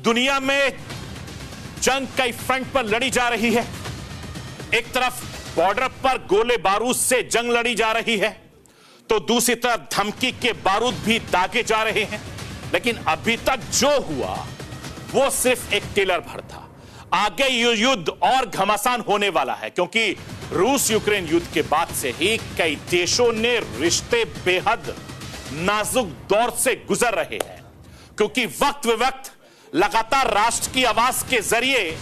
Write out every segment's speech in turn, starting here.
दुनिया में जंग कई फ्रंट पर लड़ी जा रही है। एक तरफ बॉर्डर पर गोले बारूद से जंग लड़ी जा रही है, तो दूसरी तरफ धमकी के बारूद भी दागे जा रहे हैं। लेकिन अभी तक जो हुआ वो सिर्फ एक टेलर भर था। आगे युद्ध और घमासान होने वाला है, क्योंकि रूस यूक्रेन युद्ध के बाद से ही कई देशों ने रिश्ते बेहद नाजुक दौर से गुजर रहे हैं। क्योंकि वक्त व वक्त लगातार राष्ट्र की आवाज के जरिए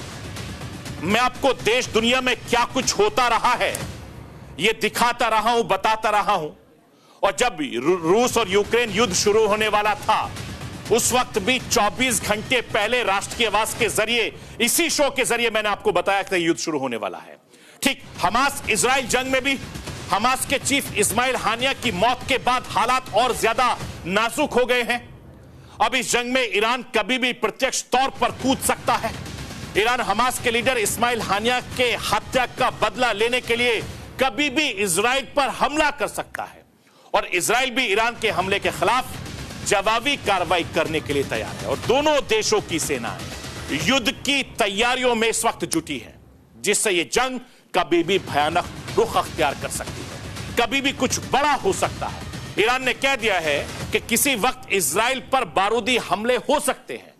मैं आपको देश दुनिया में क्या कुछ होता रहा है यह दिखाता रहा हूं, बताता रहा हूं। और जब रूस और यूक्रेन युद्ध शुरू होने वाला था, उस वक्त भी 24 घंटे पहले राष्ट्र की आवाज के जरिए, इसी शो के जरिए मैंने आपको बताया कि युद्ध शुरू होने वाला है। ठीक हमास इजराइल जंग में भी हमास के चीफ इस्माइल हानिया की मौत के बाद हालात और ज्यादा नाजुक हो गए हैं। अब इस जंग में ईरान कभी भी प्रत्यक्ष तौर पर कूद सकता है। ईरान हमास के लीडर इस्माइल हानिया के हत्या का बदला लेने के लिए कभी भी इजराइल पर हमला कर सकता है, और इजराइल भी ईरान के हमले के खिलाफ जवाबी कार्रवाई करने के लिए तैयार है। और दोनों देशों की सेनाएं युद्ध की तैयारियों में इस वक्त जुटी हैं, जिससे यह जंग कभी भी भयानक रुख अख्तियार कर सकती है, कभी भी कुछ बड़ा हो सकता है। ईरान ने कह दिया है कि किसी वक्त इजराइल पर बारूदी हमले हो सकते हैं।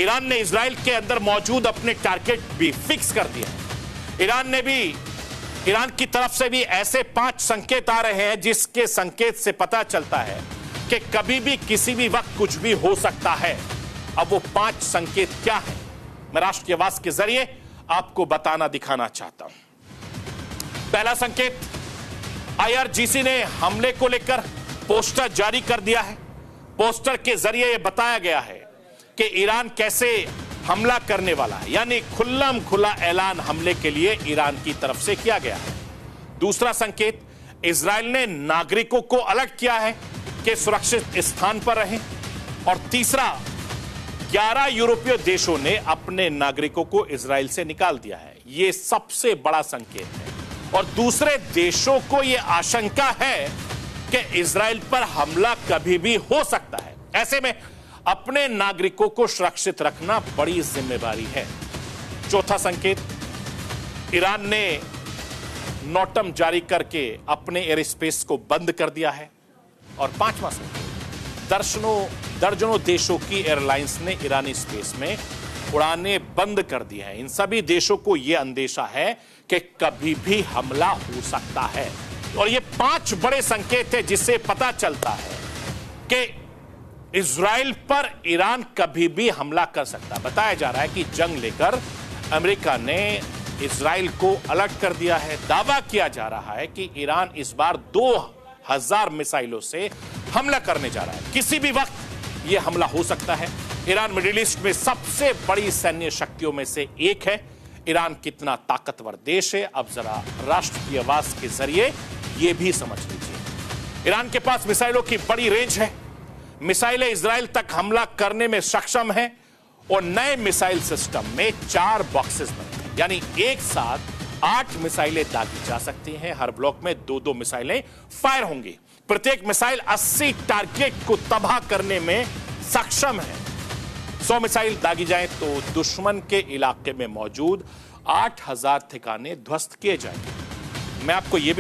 ईरान ने इजराइल के अंदर मौजूद अपने टारगेट भी फिक्स कर दिया है। ईरान की तरफ से भी ऐसे 5 संकेत आ रहे हैं, जिसके संकेत से पता चलता है कि कभी भी किसी भी वक्त कुछ भी हो सकता है। अब वो 5 संकेत क्या है, मैं राष्ट्र की आवाज के जरिए आपको बताना दिखाना चाहता हूं। पहला संकेत, आईआरजीसी ने हमले को लेकर पोस्टर जारी कर दिया है। पोस्टर के जरिए यह बताया गया है कि ईरान कैसे हमला करने वाला है, यानी खुल्लम खुला ऐलान हमले के लिए ईरान की तरफ से किया गया है। दूसरा संकेत, इजराइल ने नागरिकों को अलर्ट किया है कि सुरक्षित स्थान पर रहें। और तीसरा, 11 यूरोपीय देशों ने अपने नागरिकों को इजराइल से निकाल दिया है। यह सबसे बड़ा संकेत है, और दूसरे देशों को यह आशंका है कि इजराइल पर हमला कभी भी हो सकता है। ऐसे में अपने नागरिकों को सुरक्षित रखना बड़ी जिम्मेदारी है। चौथा संकेत, ईरान ने नोटम जारी करके अपने एयर स्पेस को बंद कर दिया है। और पांचवा संकेत, दर्जनों देशों की एयरलाइंस ने ईरानी स्पेस में उड़ानें बंद कर दी हैं। इन सभी देशों को यह अंदेशा है कि कभी भी हमला हो सकता है। और ये 5 बड़े संकेत हैं, जिससे पता चलता है कि इजराइल पर ईरान कभी भी हमला कर सकता है। बताया जा रहा है कि जंग लेकर अमेरिका ने इजराइल को अलर्ट कर दिया है। दावा किया जा रहा है कि ईरान इस बार 2000 मिसाइलों से हमला करने जा रहा है। किसी भी वक्त यह हमला हो सकता है। ईरान मिडिल ईस्ट में सबसे बड़ी सैन्य शक्तियों में से एक है। ईरान कितना ताकतवर देश है, अब जरा राष्ट्र की आवाज के जरिए यह भी समझ लीजिए। ईरान के पास मिसाइलों की बड़ी रेंज है। मिसाइलें इजराइल तक हमला करने में सक्षम है, और नए मिसाइल सिस्टम में 4 बॉक्सेस बनते हैं, यानी एक साथ 8 मिसाइलें दागी जा सकती हैं। हर ब्लॉक में 2-2 मिसाइलें फायर होंगी। प्रत्येक मिसाइल 80 टारगेट को तबाह करने में सक्षम है। 100 मिसाइल दागी जाएं तो दुश्मन के इलाके में मौजूद 8000 ठिकाने ध्वस्त किए जाएंगे। मैं आपको यह भी